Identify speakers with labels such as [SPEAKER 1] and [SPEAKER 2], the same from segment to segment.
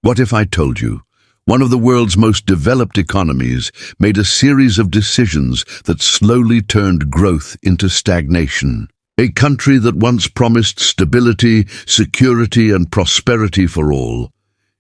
[SPEAKER 1] What if I told you one of the world's most developed economies made a series of decisions that slowly turned growth into stagnation? A country that once promised stability, security, and prosperity for all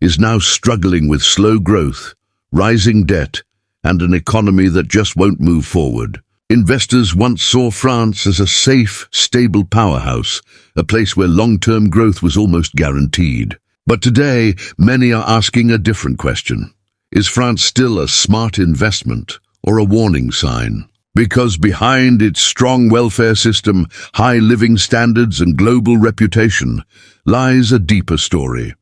[SPEAKER 1] is now struggling with slow growth, rising debt, and an economy that just won't move forward. Investors once saw France as a safe, stable powerhouse, a place where long-term growth was almost guaranteed. But today, many are asking a different question. Is France still a smart investment or a warning sign? Because behind its strong welfare system, high living standards, and global reputation lies a deeper story.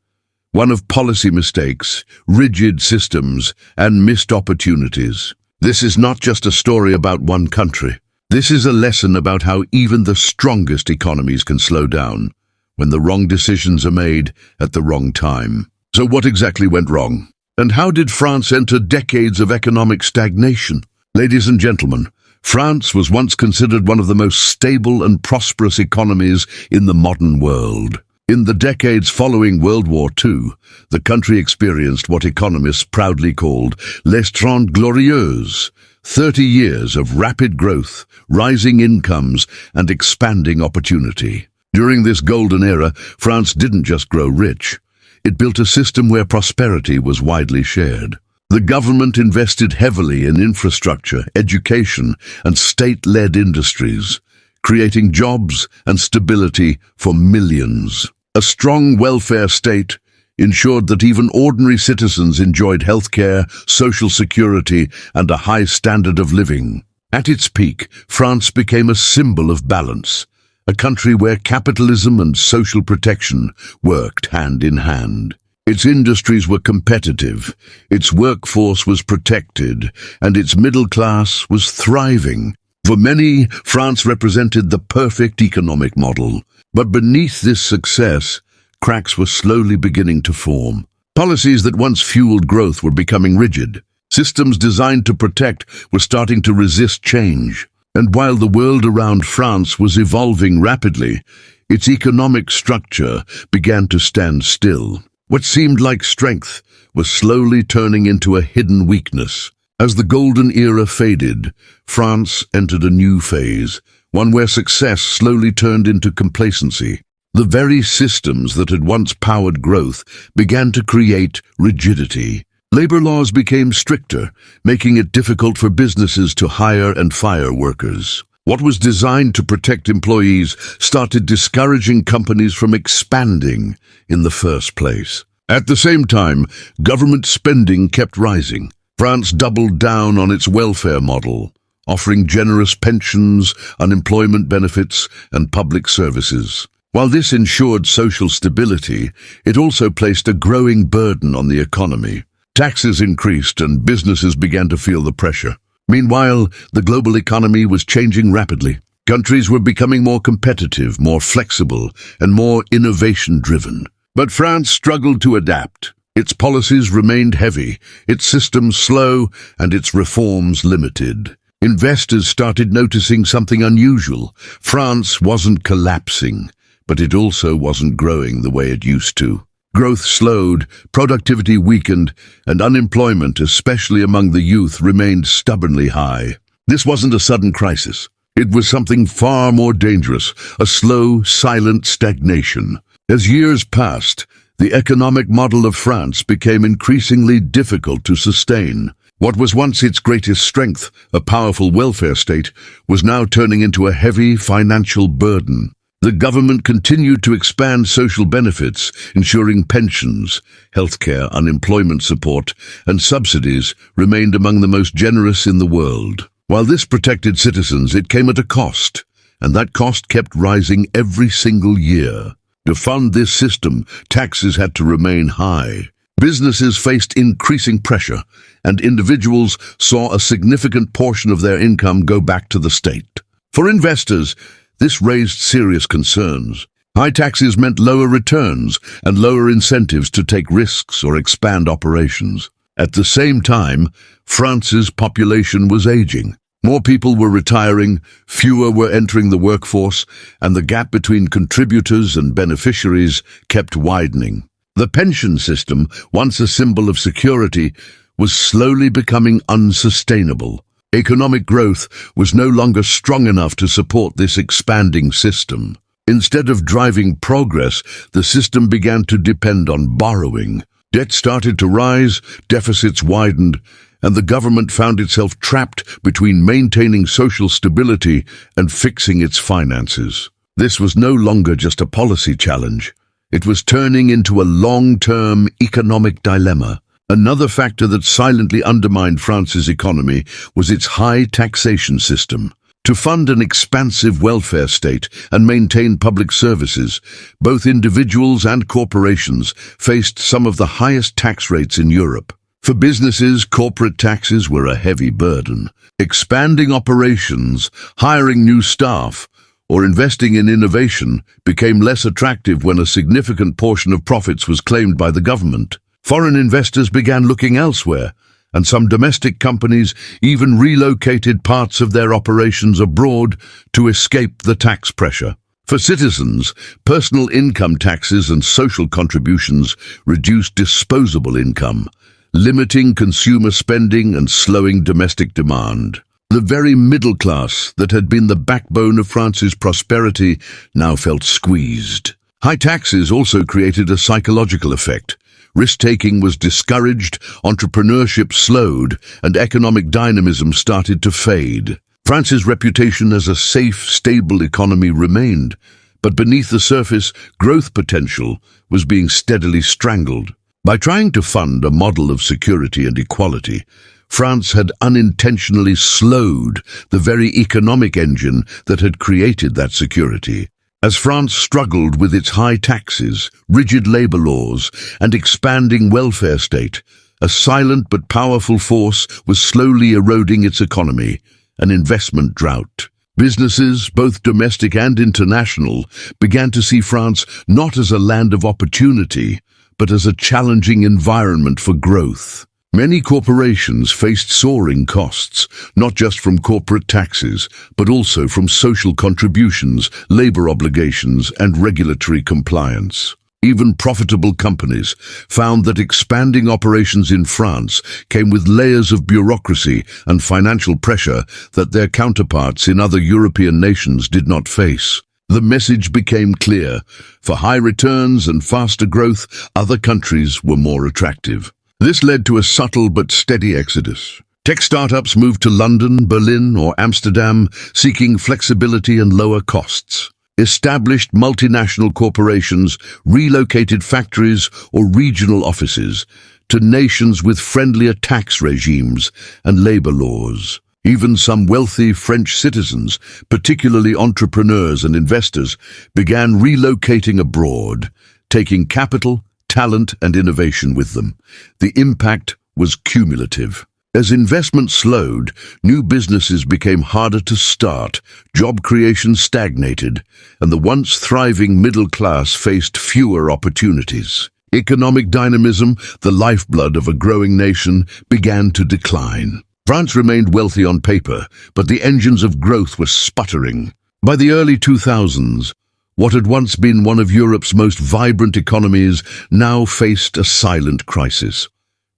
[SPEAKER 1] One of policy mistakes, rigid systems, and missed opportunities. This is not just a story about one country. This is a lesson about how even the strongest economies can slow down when the wrong decisions are made at the wrong time. So what exactly went wrong? And how did France enter decades of economic stagnation? Ladies and gentlemen, France was once considered one of the most stable and prosperous economies in the modern world. In the decades following World War II, the country experienced what economists proudly called les Trente Glorieuses, 30 years of rapid growth, rising incomes, and expanding opportunity. During this golden era, France didn't just grow rich. It built a system where prosperity was widely shared. The government invested heavily in infrastructure, education, and state-led industries, creating jobs and stability for millions. A strong welfare state ensured that even ordinary citizens enjoyed healthcare, social security, and a high standard of living. At its peak, France became a symbol of balance, a country where capitalism and social protection worked hand in hand. Its industries were competitive, its workforce was protected, and its middle class was thriving. For many, France represented the perfect economic model. But beneath this success, cracks were slowly beginning to form. Policies that once fueled growth were becoming rigid. Systems designed to protect were starting to resist change. And while the world around France was evolving rapidly, its economic structure began to stand still. What seemed like strength was slowly turning into a hidden weakness. As the golden era faded, France entered a new phase, one where success slowly turned into complacency. The very systems that had once powered growth began to create rigidity. Labor laws became stricter, making it difficult for businesses to hire and fire workers. What was designed to protect employees started discouraging companies from expanding in the first place. At the same time, government spending kept rising. France doubled down on its welfare model, offering generous pensions, unemployment benefits, and public services. While this ensured social stability, it also placed a growing burden on the economy. Taxes increased and businesses began to feel the pressure. Meanwhile, the global economy was changing rapidly. Countries were becoming more competitive, more flexible, and more innovation-driven. But France struggled to adapt. Its policies remained heavy, its systems slow, and its reforms limited. Investors started noticing something unusual. France wasn't collapsing, but it also wasn't growing the way it used to. Growth slowed, productivity weakened, and unemployment, especially among the youth, remained stubbornly high. This wasn't a sudden crisis. It was something far more dangerous, a slow, silent stagnation. As years passed, the economic model of France became increasingly difficult to sustain. What was once its greatest strength, a powerful welfare state, was now turning into a heavy financial burden. The government continued to expand social benefits, ensuring pensions, healthcare, unemployment support, and subsidies remained among the most generous in the world. While this protected citizens, it came at a cost, and that cost kept rising every single year. To fund this system, taxes had to remain high. Businesses faced increasing pressure, and individuals saw a significant portion of their income go back to the state. For investors, this raised serious concerns. High taxes meant lower returns and lower incentives to take risks or expand operations. At the same time, France's population was aging. More people were retiring, fewer were entering the workforce, and the gap between contributors and beneficiaries kept widening. The pension system, once a symbol of security, was slowly becoming unsustainable. Economic growth was no longer strong enough to support this expanding system. Instead of driving progress, the system began to depend on borrowing. Debt started to rise, deficits widened, and the government found itself trapped between maintaining social stability and fixing its finances. This was no longer just a policy challenge. It was turning into a long-term economic dilemma. Another factor that silently undermined France's economy was its high taxation system. To fund an expansive welfare state and maintain public services, both individuals and corporations faced some of the highest tax rates in Europe. For businesses, corporate taxes were a heavy burden. Expanding operations, hiring new staff, or investing in innovation became less attractive when a significant portion of profits was claimed by the government. Foreign investors began looking elsewhere, and some domestic companies even relocated parts of their operations abroad to escape the tax pressure. For citizens, personal income taxes and social contributions reduced disposable income, limiting consumer spending and slowing domestic demand. The very middle class that had been the backbone of France's prosperity now felt squeezed. High taxes also created a psychological effect. Risk-taking was discouraged, entrepreneurship slowed, and economic dynamism started to fade. France's reputation as a safe, stable economy remained, but beneath the surface, growth potential was being steadily strangled. By trying to fund a model of security and equality, France had unintentionally slowed the very economic engine that had created that security. As France struggled with its high taxes, rigid labor laws, and expanding welfare state, a silent but powerful force was slowly eroding its economy, an investment drought. Businesses, both domestic and international, began to see France not as a land of opportunity, but as a challenging environment for growth. Many corporations faced soaring costs, not just from corporate taxes, but also from social contributions, labor obligations, and regulatory compliance. Even profitable companies found that expanding operations in France came with layers of bureaucracy and financial pressure that their counterparts in other European nations did not face. The message became clear: for high returns and faster growth, other countries were more attractive. This led to a subtle but steady exodus. Tech startups moved to London, Berlin, or Amsterdam, seeking flexibility and lower costs. Established multinational corporations relocated factories or regional offices to nations with friendlier tax regimes and labor laws. Even some wealthy French citizens, particularly entrepreneurs and investors, began relocating abroad, taking capital, talent, and innovation with them. The impact was cumulative. As investment slowed, new businesses became harder to start, job creation stagnated, and the once thriving middle class faced fewer opportunities. Economic dynamism, the lifeblood of a growing nation, began to decline. France remained wealthy on paper, but the engines of growth were sputtering. By the early 2000s, what had once been one of Europe's most vibrant economies now faced a silent crisis.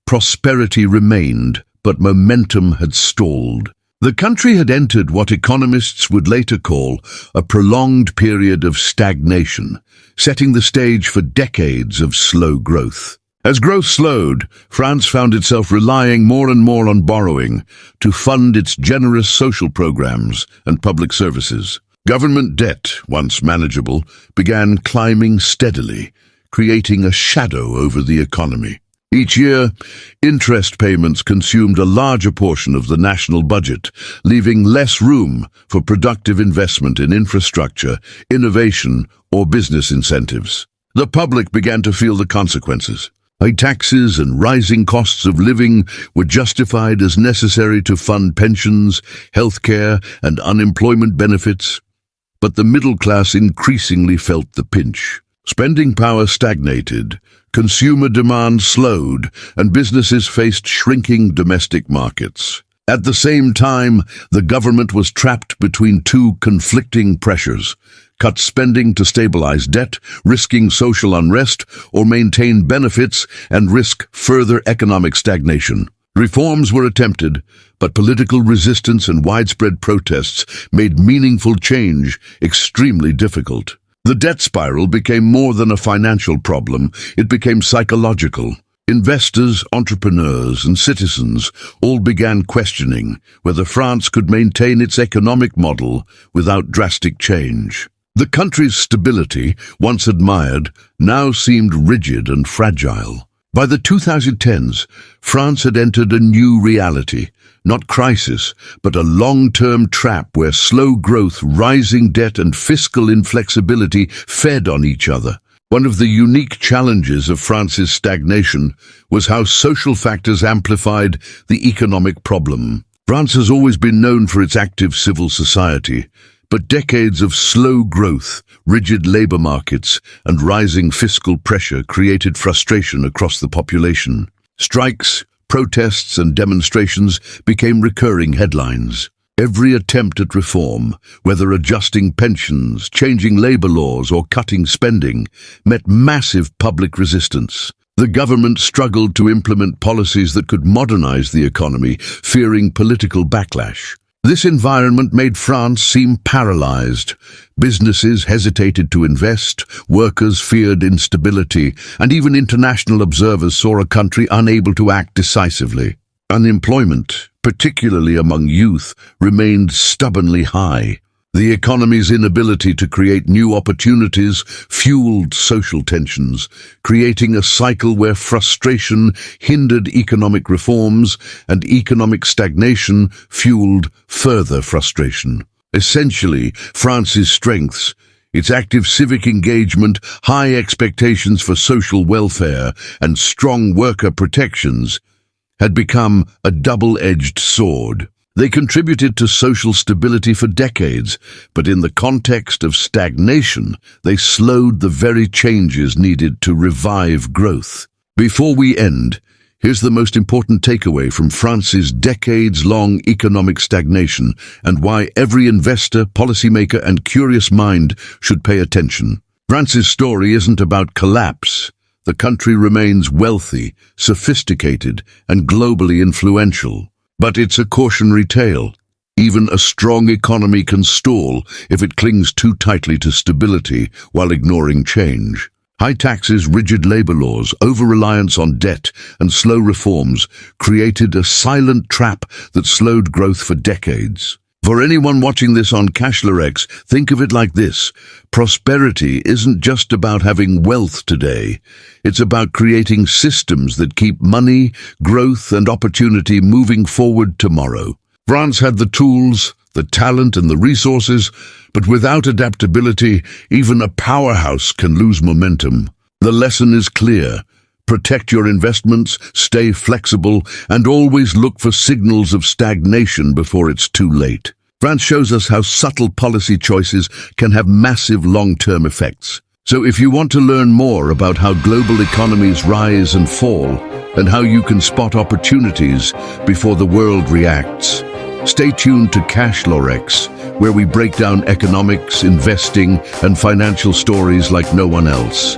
[SPEAKER 1] Prosperity remained, but momentum had stalled. The country had entered what economists would later call a prolonged period of stagnation, setting the stage for decades of slow growth. As growth slowed, France found itself relying more and more on borrowing to fund its generous social programs and public services. Government debt, once manageable, began climbing steadily, creating a shadow over the economy. Each year, interest payments consumed a larger portion of the national budget, leaving less room for productive investment in infrastructure, innovation, or business incentives. The public began to feel the consequences. High taxes and rising costs of living were justified as necessary to fund pensions, healthcare, and unemployment benefits. But the middle class increasingly felt the pinch. Spending power stagnated, consumer demand slowed, and businesses faced shrinking domestic markets. At the same time, the government was trapped between two conflicting pressures: cut spending to stabilize debt, risking social unrest, or maintain benefits and risk further economic stagnation. Reforms were attempted, but political resistance and widespread protests made meaningful change extremely difficult. The debt spiral became more than a financial problem, it became psychological. Investors, entrepreneurs, and citizens all began questioning whether France could maintain its economic model without drastic change. The country's stability, once admired, now seemed rigid and fragile. By the 2010s, France had entered a new reality, not crisis, but a long-term trap where slow growth, rising debt, and fiscal inflexibility fed on each other. One of the unique challenges of France's stagnation was how social factors amplified the economic problem. France has always been known for its active civil society, but decades of slow growth, rigid labor markets, and rising fiscal pressure created frustration across the population. Strikes, protests, and demonstrations became recurring headlines. Every attempt at reform, whether adjusting pensions, changing labor laws, or cutting spending, met massive public resistance. The government struggled to implement policies that could modernize the economy, fearing political backlash. This environment made France seem paralyzed. Businesses hesitated to invest, workers feared instability, and even international observers saw a country unable to act decisively. Unemployment, particularly among youth, remained stubbornly high. The economy's inability to create new opportunities fueled social tensions, creating a cycle where frustration hindered economic reforms and economic stagnation fueled further frustration. Essentially, France's strengths, its active civic engagement, high expectations for social welfare, and strong worker protections, had become a double-edged sword. They contributed to social stability for decades, but in the context of stagnation, they slowed the very changes needed to revive growth. Before we end, here's the most important takeaway from France's decades-long economic stagnation and why every investor, policymaker, and curious mind should pay attention. France's story isn't about collapse. The country remains wealthy, sophisticated, and globally influential. But it's a cautionary tale. Even a strong economy can stall if it clings too tightly to stability while ignoring change. High taxes, rigid labor laws, over-reliance on debt, and slow reforms created a silent trap that slowed growth for decades. For anyone watching this on CashLorex, think of it like this. Prosperity isn't just about having wealth today. It's about creating systems that keep money, growth, and opportunity moving forward tomorrow. France had the tools, the talent, and the resources, but without adaptability, even a powerhouse can lose momentum. The lesson is clear. Protect your investments, stay flexible, and always look for signals of stagnation before it's too late. France shows us how subtle policy choices can have massive long-term effects. So if you want to learn more about how global economies rise and fall, and how you can spot opportunities before the world reacts, stay tuned to CashLorex, where we break down economics, investing, and financial stories like no one else.